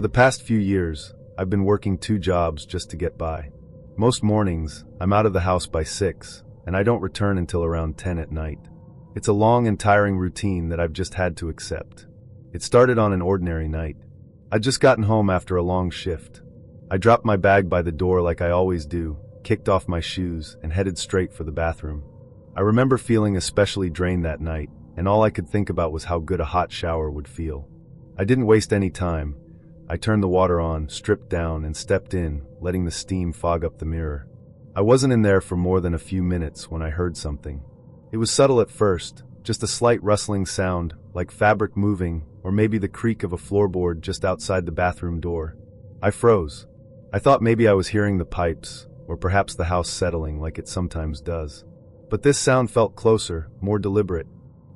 For the past few years, I've been working 2 jobs just to get by. Most mornings, I'm out of the house by 6, and I don't return until around 10 at night. It's a long and tiring routine that I've just had to accept. It started on an ordinary night. I'd just gotten home after a long shift. I dropped my bag by the door like I always do, kicked off my shoes, and headed straight for the bathroom. I remember feeling especially drained that night, and all I could think about was how good a hot shower would feel. I didn't waste any time. I turned the water on, stripped down, and stepped in, letting the steam fog up the mirror. I wasn't in there for more than a few minutes when I heard something. It was subtle at first, just a slight rustling sound, like fabric moving, or maybe the creak of a floorboard just outside the bathroom door. I froze. I thought maybe I was hearing the pipes, or perhaps the house settling like it sometimes does. But this sound felt closer, more deliberate.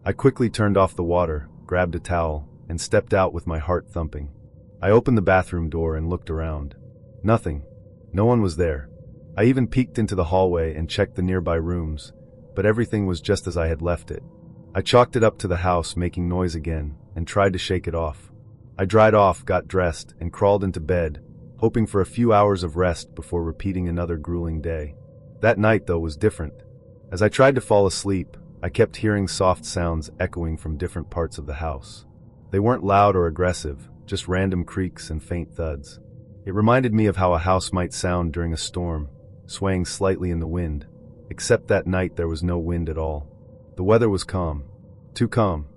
I quickly turned off the water, grabbed a towel, and stepped out with my heart thumping. I opened the bathroom door and looked around. Nothing. No one was there. I even peeked into the hallway and checked the nearby rooms, but everything was just as I had left it. I chalked it up to the house making noise again, and tried to shake it off. I dried off, got dressed, and crawled into bed, hoping for a few hours of rest before repeating another grueling day. That night, though, was different. As I tried to fall asleep, I kept hearing soft sounds echoing from different parts of the house. They weren't loud or aggressive, just random creaks and faint thuds. It reminded me of how a house might sound during a storm, swaying slightly in the wind, except that night there was no wind at all. The weather was calm. Too calm.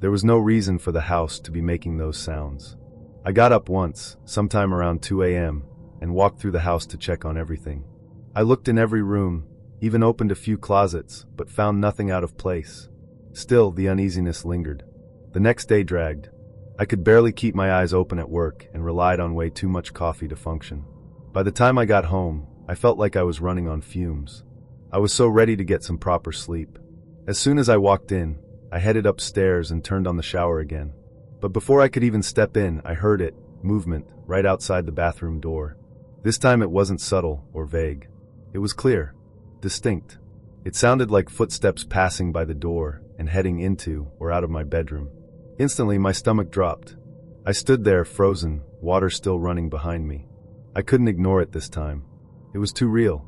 There was no reason for the house to be making those sounds. I got up once, sometime around 2 a.m., and walked through the house to check on everything. I looked in every room, even opened a few closets, but found nothing out of place. Still, the uneasiness lingered. The next day dragged. I could barely keep my eyes open at work and relied on way too much coffee to function. By the time I got home, I felt like I was running on fumes. I was so ready to get some proper sleep. As soon as I walked in, I headed upstairs and turned on the shower again. But before I could even step in, I heard it, movement, right outside the bathroom door. This time it wasn't subtle or vague. It was clear, distinct. It sounded like footsteps passing by the door and heading into or out of my bedroom. Instantly, my stomach dropped. I stood there, frozen, water still running behind me. I couldn't ignore it this time. It was too real.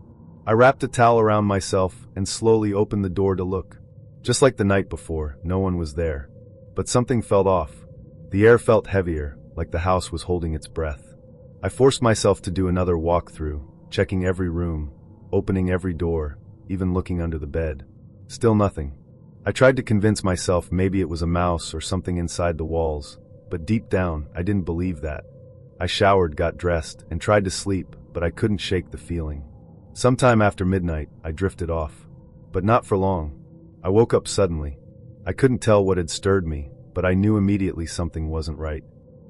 I wrapped a towel around myself and slowly opened the door to look. Just like the night before, no one was there. But something felt off. The air felt heavier, like the house was holding its breath. I forced myself to do another walkthrough, checking every room, opening every door, even looking under the bed. Still nothing. I tried to convince myself maybe it was a mouse or something inside the walls, but deep down, I didn't believe that. I showered, got dressed, and tried to sleep, but I couldn't shake the feeling. Sometime after midnight, I drifted off. But not for long. I woke up suddenly. I couldn't tell what had stirred me, but I knew immediately something wasn't right.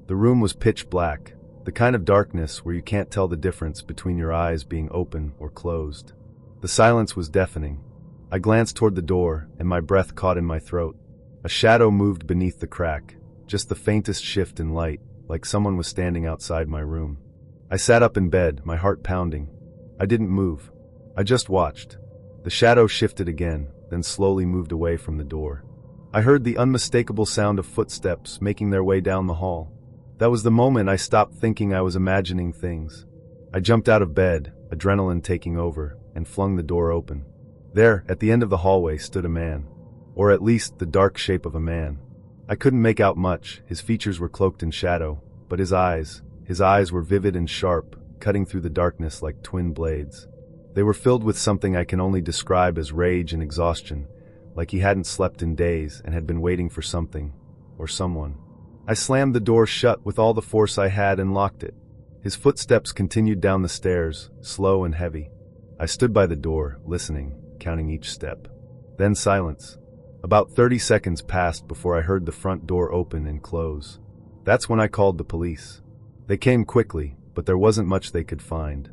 The room was pitch black, the kind of darkness where you can't tell the difference between your eyes being open or closed. The silence was deafening. I glanced toward the door, and my breath caught in my throat. A shadow moved beneath the crack, just the faintest shift in light, like someone was standing outside my room. I sat up in bed, my heart pounding. I didn't move. I just watched. The shadow shifted again, then slowly moved away from the door. I heard the unmistakable sound of footsteps making their way down the hall. That was the moment I stopped thinking I was imagining things. I jumped out of bed, adrenaline taking over, and flung the door open. There, at the end of the hallway, stood a man. Or at least the dark shape of a man. I couldn't make out much, his features were cloaked in shadow, but his eyes were vivid and sharp, cutting through the darkness like twin blades. They were filled with something I can only describe as rage and exhaustion, like he hadn't slept in days and had been waiting for something, or someone. I slammed the door shut with all the force I had and locked it. His footsteps continued down the stairs, slow and heavy. I stood by the door, listening, counting each step. Then silence. About 30 seconds passed before I heard the front door open and close. That's when I called the police. They came quickly, but there wasn't much they could find.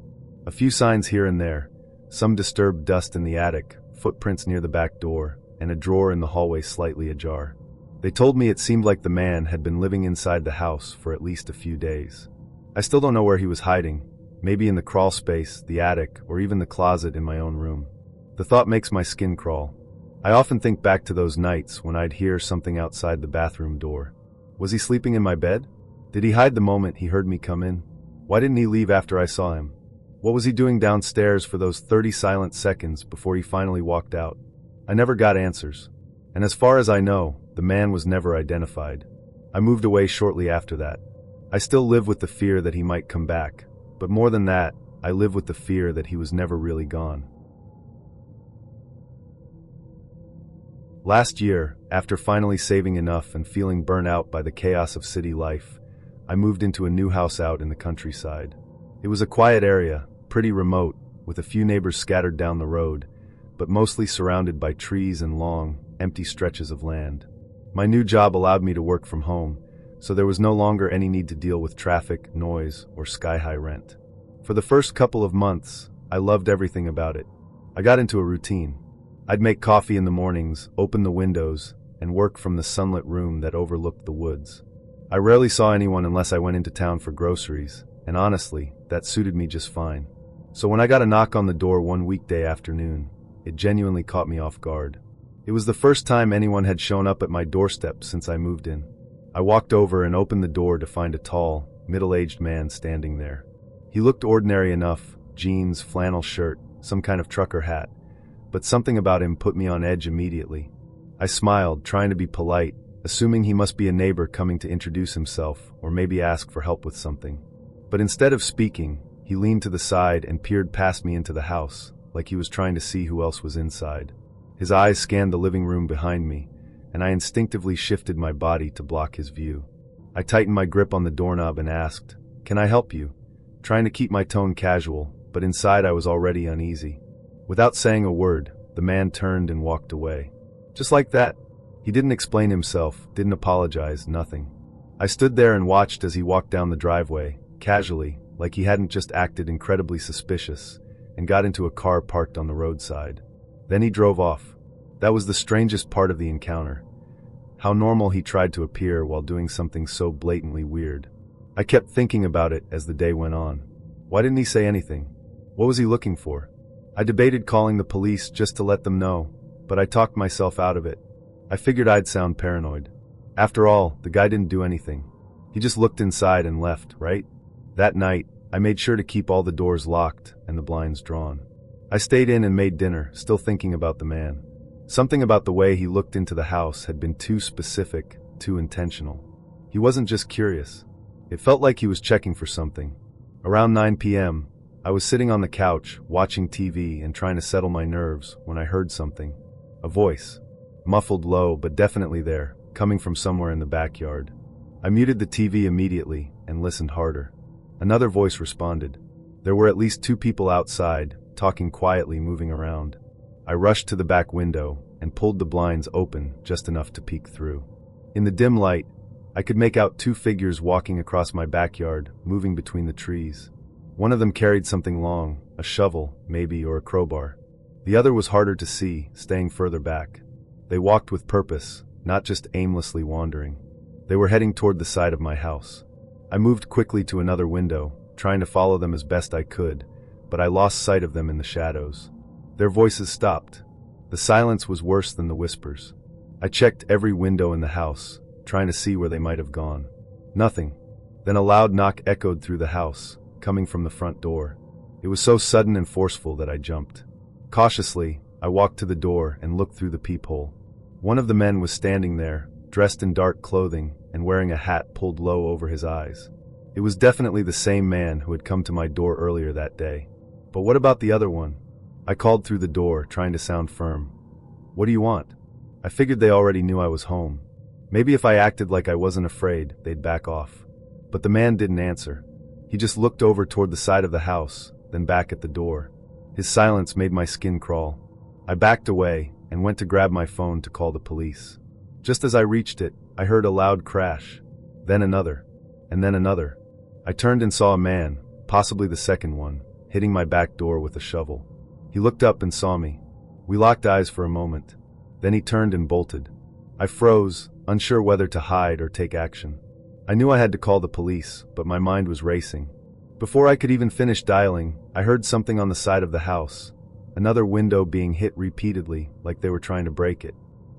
A few signs here and there, some disturbed dust in the attic, footprints near the back door, and a drawer in the hallway slightly ajar. They told me it seemed like the man had been living inside the house for at least a few days. I still don't know where he was hiding, maybe in the crawl space, the attic, or even the closet in my own room. The thought makes my skin crawl. I often think back to those nights when I'd hear something outside the bathroom door. Was he sleeping in my bed? Did he hide the moment he heard me come in? Why didn't he leave after I saw him? What was he doing downstairs for those 30 silent seconds before he finally walked out? I never got answers. And as far as I know, the man was never identified. I moved away shortly after that. I still live with the fear that he might come back, but more than that, I live with the fear that he was never really gone. Last year, after finally saving enough and feeling burnt out by the chaos of city life, I moved into a new house out in the countryside. It was a quiet area, pretty remote, with a few neighbors scattered down the road, but mostly surrounded by trees and long, empty stretches of land. My new job allowed me to work from home, so there was no longer any need to deal with traffic, noise, or sky-high rent. For the first couple of months, I loved everything about it. I got into a routine. I'd make coffee in the mornings, open the windows, and work from the sunlit room that overlooked the woods. I rarely saw anyone unless I went into town for groceries, and honestly, that suited me just fine. So when I got a knock on the door one weekday afternoon, it genuinely caught me off guard. It was the first time anyone had shown up at my doorstep since I moved in. I walked over and opened the door to find a tall, middle-aged man standing there. He looked ordinary enough, jeans, flannel shirt, some kind of trucker hat, but something about him put me on edge immediately. I smiled, trying to be polite, assuming he must be a neighbor coming to introduce himself or maybe ask for help with something. But instead of speaking, he leaned to the side and peered past me into the house, like he was trying to see who else was inside. His eyes scanned the living room behind me, and I instinctively shifted my body to block his view. I tightened my grip on the doorknob and asked, "Can I help you?" Trying to keep my tone casual, but inside I was already uneasy. Without saying a word, the man turned and walked away. Just like that. He didn't explain himself, didn't apologize, nothing. I stood there and watched as he walked down the driveway, casually, like he hadn't just acted incredibly suspicious, and got into a car parked on the roadside. Then he drove off. That was the strangest part of the encounter. How normal he tried to appear while doing something so blatantly weird. I kept thinking about it as the day went on. Why didn't he say anything? What was he looking for? I debated calling the police just to let them know, but I talked myself out of it. I figured I'd sound paranoid. After all, the guy didn't do anything. He just looked inside and left, right? That night, I made sure to keep all the doors locked and the blinds drawn. I stayed in and made dinner, still thinking about the man. Something about the way he looked into the house had been too specific, too intentional. He wasn't just curious. It felt like he was checking for something. Around 9 p.m., I was sitting on the couch, watching TV and trying to settle my nerves when I heard something. A voice. Muffled low, but definitely there, coming from somewhere in the backyard. I muted the TV immediately and listened harder. Another voice responded. There were at least 2 people outside, talking quietly, moving around. I rushed to the back window and pulled the blinds open just enough to peek through. In the dim light, I could make out 2 figures walking across my backyard, moving between the trees. One of them carried something long, a shovel, maybe, or a crowbar. The other was harder to see, staying further back. They walked with purpose, not just aimlessly wandering. They were heading toward the side of my house. I moved quickly to another window, trying to follow them as best I could, but I lost sight of them in the shadows. Their voices stopped. The silence was worse than the whispers. I checked every window in the house, trying to see where they might have gone. Nothing. Then a loud knock echoed through the house, coming from the front door. It was so sudden and forceful that I jumped. Cautiously, I walked to the door and looked through the peephole. One of the men was standing there, dressed in dark clothing and wearing a hat pulled low over his eyes. It was definitely the same man who had come to my door earlier that day. But what about the other one? I called through the door, trying to sound firm. "What do you want?" I figured they already knew I was home. Maybe if I acted like I wasn't afraid, they'd back off. But the man didn't answer. He just looked over toward the side of the house, then back at the door. His silence made my skin crawl. I backed away and went to grab my phone to call the police. Just as I reached it, I heard a loud crash. Then another. And then another. I turned and saw a man, possibly the second one, hitting my back door with a shovel. He looked up and saw me. We locked eyes for a moment. Then he turned and bolted. I froze, unsure whether to hide or take action. I knew I had to call the police, but my mind was racing. Before I could even finish dialing, I heard something on the side of the house. Another window being hit repeatedly, like they were trying to break it.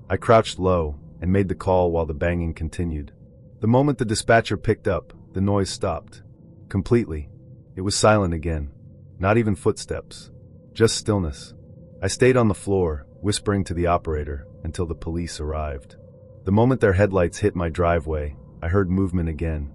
I crouched low and made the call while the banging continued. The moment the dispatcher picked up, the noise stopped. Completely. It was silent again. Not even footsteps. Just stillness. I stayed on the floor, whispering to the operator, until the police arrived. The moment their headlights hit my driveway, I heard movement again,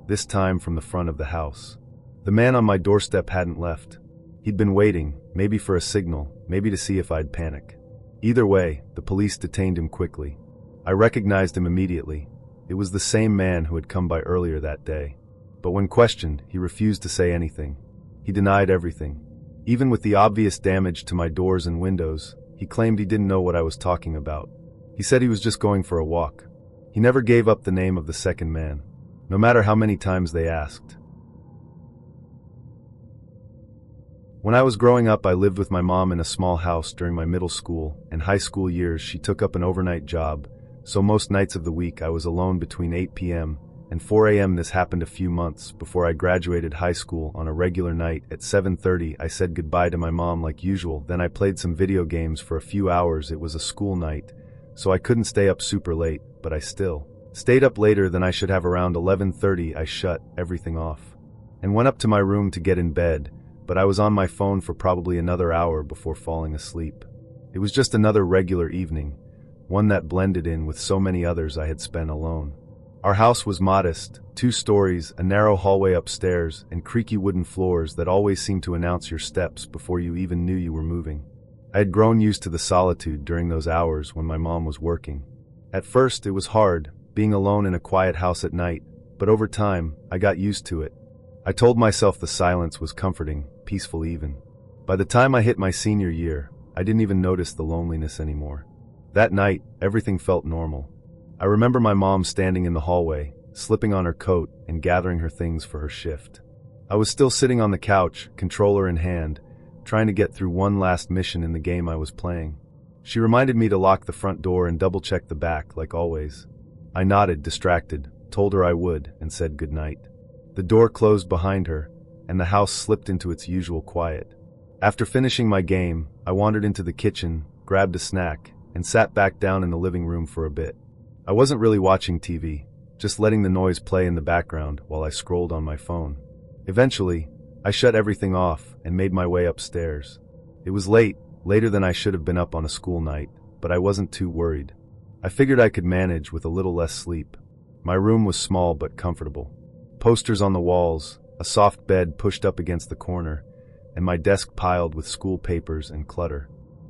this time from the front of the house. The man on my doorstep hadn't left. He'd been waiting, maybe for a signal, maybe to see if I'd panic. Either way, the police detained him quickly. I recognized him immediately. It was the same man who had come by earlier that day. But when questioned, he refused to say anything. He denied everything. Even with the obvious damage to my doors and windows, he claimed he didn't know what I was talking about. He said he was just going for a walk. He never gave up the name of the second man, no matter how many times they asked. When I was growing up, I lived with my mom in a small house during my middle school and high school years. She took up an overnight job, so most nights of the week I was alone between 8 p.m. and 4 a.m. This happened a few months before I graduated high school. On a regular night at 7:30, I said goodbye to my mom like usual. Then I played some video games for a few hours. It was a school night, so I couldn't stay up super late, but I still stayed up later than I should have. Around 11:30, I shut everything off and went up to my room to get in bed, but I was on my phone for probably another hour before falling asleep. It was just another regular evening, one that blended in with so many others I had spent alone. Our house was modest, 2 stories, a narrow hallway upstairs, and creaky wooden floors that always seemed to announce your steps before you even knew you were moving. I had grown used to the solitude during those hours when my mom was working. At first, it was hard, being alone in a quiet house at night, but over time, I got used to it. I told myself the silence was comforting, peaceful even. By the time I hit my senior year, I didn't even notice the loneliness anymore. That night, everything felt normal. I remember my mom standing in the hallway, slipping on her coat and gathering her things for her shift. I was still sitting on the couch, controller in hand, trying to get through one last mission in the game I was playing. She reminded me to lock the front door and double-check the back, like always. I nodded, distracted, told her I would, and said goodnight. The door closed behind her, and the house slipped into its usual quiet. After finishing my game, I wandered into the kitchen, grabbed a snack, and sat back down in the living room for a bit. I wasn't really watching TV, just letting the noise play in the background while I scrolled on my phone. Eventually, I shut everything off and made my way upstairs. It was late, later than I should have been up on a school night, but I wasn't too worried. I figured I could manage with a little less sleep. My room was small but comfortable. Posters on the walls, a soft bed pushed up against the corner, and my desk piled with school papers and clutter.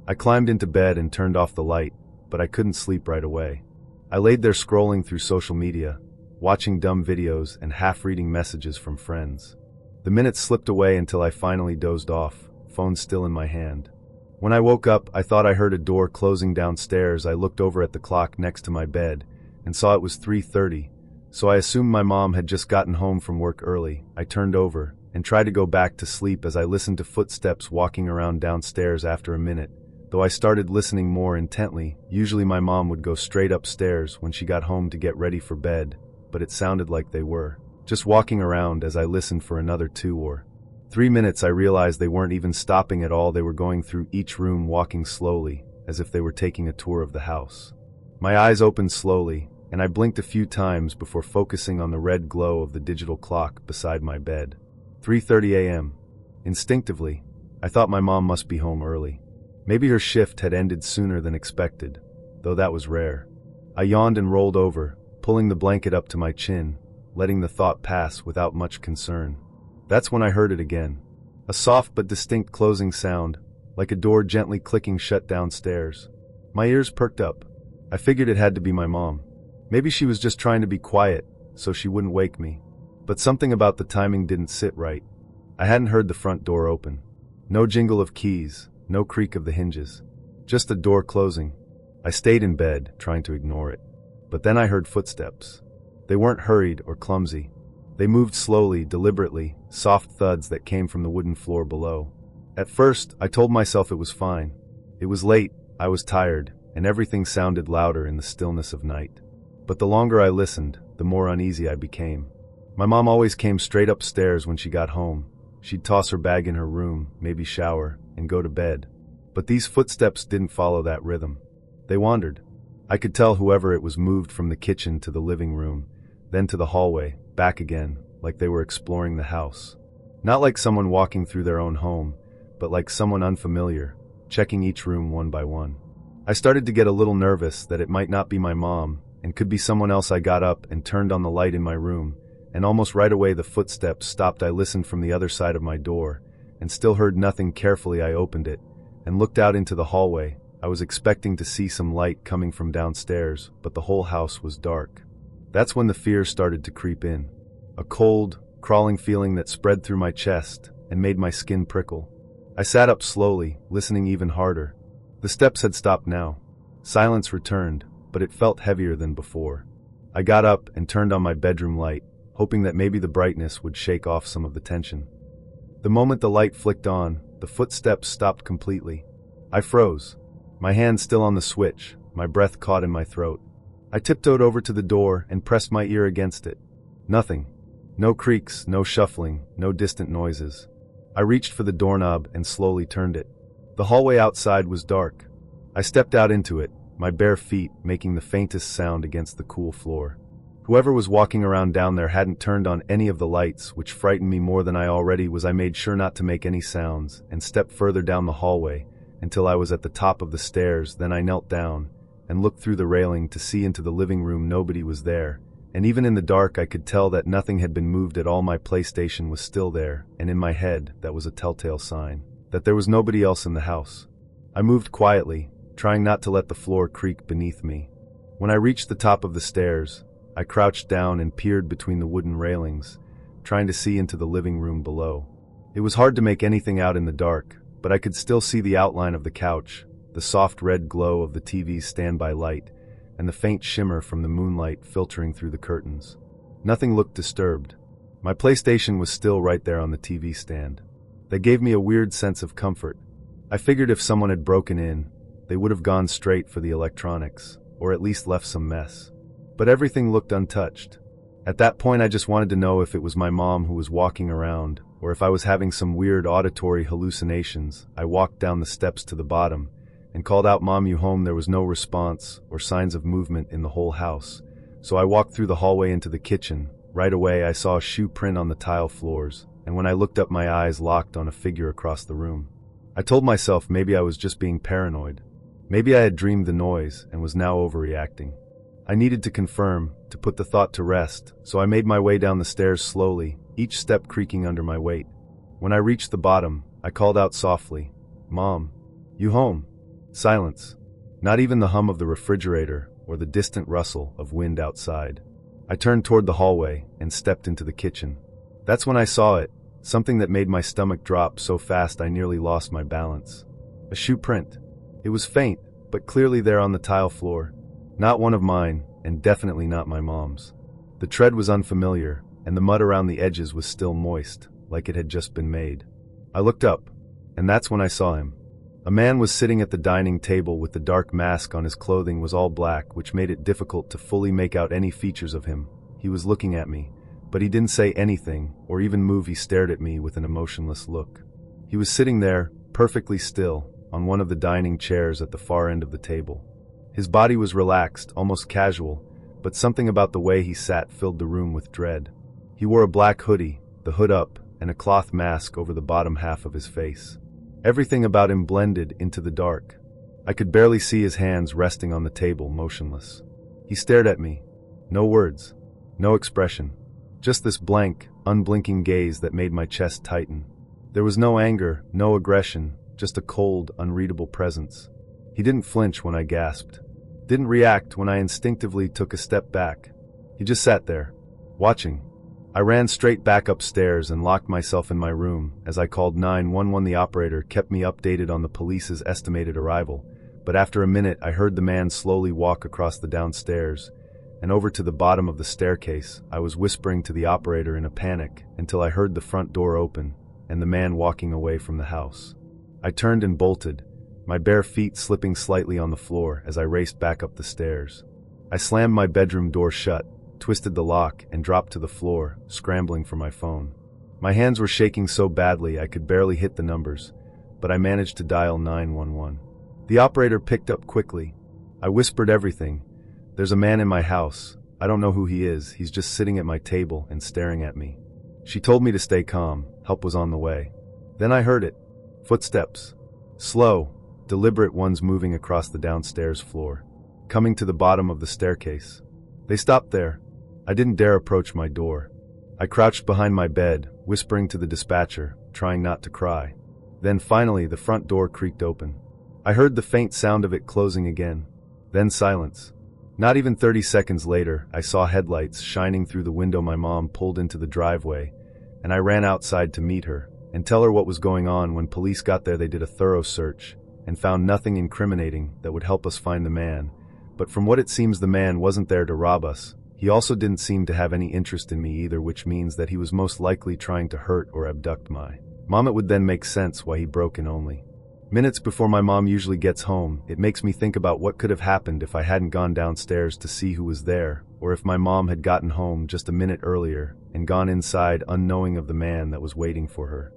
I climbed into bed and turned off the light, but I couldn't sleep right away. I laid there scrolling through social media, watching dumb videos and half-reading messages from friends. The minutes slipped away until I finally dozed off, phone still in my hand. When I woke up, I thought I heard a door closing downstairs. I looked over at the clock next to my bed and saw it was 3:30, so I assumed my mom had just gotten home from work early. I turned over and tried to go back to sleep as I listened to footsteps walking around downstairs. After a minute, though I started listening more intently, usually my mom would go straight upstairs when she got home to get ready for bed, but it sounded like they were just walking around. As I listened for another 2 or 3 minutes, I realized they weren't even stopping at all. They were going through each room, walking slowly, as if they were taking a tour of the house. My eyes opened slowly, and I blinked a few times before focusing on the red glow of the digital clock beside my bed. 3:30 a.m. Instinctively, I thought my mom must be home early. Maybe her shift had ended sooner than expected, though that was rare. I yawned and rolled over, pulling the blanket up to my chin, letting the thought pass without much concern. That's when I heard it again. A soft but distinct closing sound, like a door gently clicking shut downstairs. My ears perked up. I figured it had to be my mom. Maybe she was just trying to be quiet, so she wouldn't wake me. But something about the timing didn't sit right. I hadn't heard the front door open. No jingle of keys, no creak of the hinges. Just the door closing. I stayed in bed, trying to ignore it. But then I heard footsteps. They weren't hurried or clumsy. They moved slowly, deliberately, soft thuds that came from the wooden floor below. At first, I told myself it was fine. It was late, I was tired, and everything sounded louder in the stillness of night. But the longer I listened, the more uneasy I became. My mom always came straight upstairs when she got home. She'd toss her bag in her room, maybe shower, and go to bed. But these footsteps didn't follow that rhythm. They wandered. I could tell whoever it was moved from the kitchen to the living room, then to the hallway, back again, like they were exploring the house. Not like someone walking through their own home, but like someone unfamiliar, checking each room one by one. I started to get a little nervous that it might not be my mom, and could be someone else. I got up and turned on the light in my room, and almost right away the footsteps stopped. I listened from the other side of my door, and still heard nothing. Carefully I opened it, and looked out into the hallway. I was expecting to see some light coming from downstairs, but the whole house was dark. That's when the fear started to creep in. A cold, crawling feeling that spread through my chest and made my skin prickle. I sat up slowly, listening even harder. The steps had stopped now. Silence returned, but it felt heavier than before. I got up and turned on my bedroom light, hoping that maybe the brightness would shake off some of the tension. The moment the light flicked on, the footsteps stopped completely. I froze, my hand still on the switch, my breath caught in my throat. I tiptoed over to the door and pressed my ear against it. Nothing. No creaks, no shuffling, no distant noises. I reached for the doorknob and slowly turned it. The hallway outside was dark. I stepped out into it, my bare feet making the faintest sound against the cool floor. Whoever was walking around down there hadn't turned on any of the lights, which frightened me more than I already was. I made sure not to make any sounds and stepped further down the hallway until I was at the top of the stairs. Then I knelt down and looked through the railing to see into the living room. Nobody was there, and even in the dark I could tell that nothing had been moved at all. My PlayStation was still there, and in my head that was a telltale sign that there was nobody else in the house. I moved quietly, trying not to let the floor creak beneath me. When I reached the top of the stairs, I crouched down and peered between the wooden railings, trying to see into the living room below. It was hard to make anything out in the dark, but I could still see the outline of the couch, the soft red glow of the TV's standby light, and the faint shimmer from the moonlight filtering through the curtains. Nothing looked disturbed. My PlayStation was still right there on the TV stand. That gave me a weird sense of comfort. I figured if someone had broken in, they would have gone straight for the electronics, or at least left some mess. But everything looked untouched. At that point I just wanted to know if it was my mom who was walking around, or if I was having some weird auditory hallucinations. I walked down the steps to the bottom and called out, "Mom, you home?" There was no response or signs of movement in the whole house, so I walked through the hallway into the kitchen. Right away I saw a shoe print on the tile floors, and when I looked up my eyes locked on a figure across the room. I told myself maybe I was just being paranoid. Maybe I had dreamed the noise and was now overreacting. I needed to confirm, to put the thought to rest, so I made my way down the stairs slowly, each step creaking under my weight. When I reached the bottom, I called out softly, "Mom, you home?" Silence. Not even the hum of the refrigerator or the distant rustle of wind outside. I turned toward the hallway and stepped into the kitchen. That's when I saw it, something that made my stomach drop so fast I nearly lost my balance. A shoe print. It was faint, but clearly there on the tile floor. Not one of mine, and definitely not my mom's. The tread was unfamiliar, and the mud around the edges was still moist, like it had just been made. I looked up, and that's when I saw him. A man was sitting at the dining table with the dark mask on. His clothing was all black, which made it difficult to fully make out any features of him. He was looking at me, but he didn't say anything or even move. He stared at me with an emotionless look. He was sitting there, perfectly still, on one of the dining chairs at the far end of the table. His body was relaxed, almost casual, but something about the way he sat filled the room with dread. He wore a black hoodie, the hood up, and a cloth mask over the bottom half of his face. Everything about him blended into the dark. I could barely see his hands resting on the table, motionless. He stared at me. No words, no expression. Just this blank, unblinking gaze that made my chest tighten. There was no anger, no aggression, just a cold, unreadable presence. He didn't flinch when I gasped. Didn't react when I instinctively took a step back. He just sat there, watching. I ran straight back upstairs and locked myself in my room. As I called 911, the operator kept me updated on the police's estimated arrival, but after a minute I heard the man slowly walk across the downstairs and over to the bottom of the staircase. I was whispering to the operator in a panic until I heard the front door open and the man walking away from the house. I turned and bolted, my bare feet slipping slightly on the floor as I raced back up the stairs. I slammed my bedroom door shut, twisted the lock, and dropped to the floor, scrambling for my phone. My hands were shaking so badly I could barely hit the numbers, but I managed to dial 911. The operator picked up quickly. I whispered everything. "There's a man in my house. I don't know who he is. He's just sitting at my table and staring at me." She told me to stay calm, help was on the way. Then I heard it. Footsteps. Slow, deliberate ones moving across the downstairs floor, coming to the bottom of the staircase. They stopped there. I didn't dare approach my door. I crouched behind my bed, whispering to the dispatcher, trying not to cry. Then finally the front door creaked open. I heard the faint sound of it closing again. Then silence. Not even 30 seconds later, I saw headlights shining through the window my mom pulled into the driveway, and I ran outside to meet her and tell her what was going on. When police got there, they did a thorough search and found nothing incriminating that would help us find the man. But from what it seems, the man wasn't there to rob us. He also didn't seem to have any interest in me either, which means that he was most likely trying to hurt or abduct my mom. It would then make sense why he broke in only minutes before my mom usually gets home. It makes me think about what could have happened if I hadn't gone downstairs to see who was there, or if my mom had gotten home just a minute earlier and gone inside unknowing of the man that was waiting for her.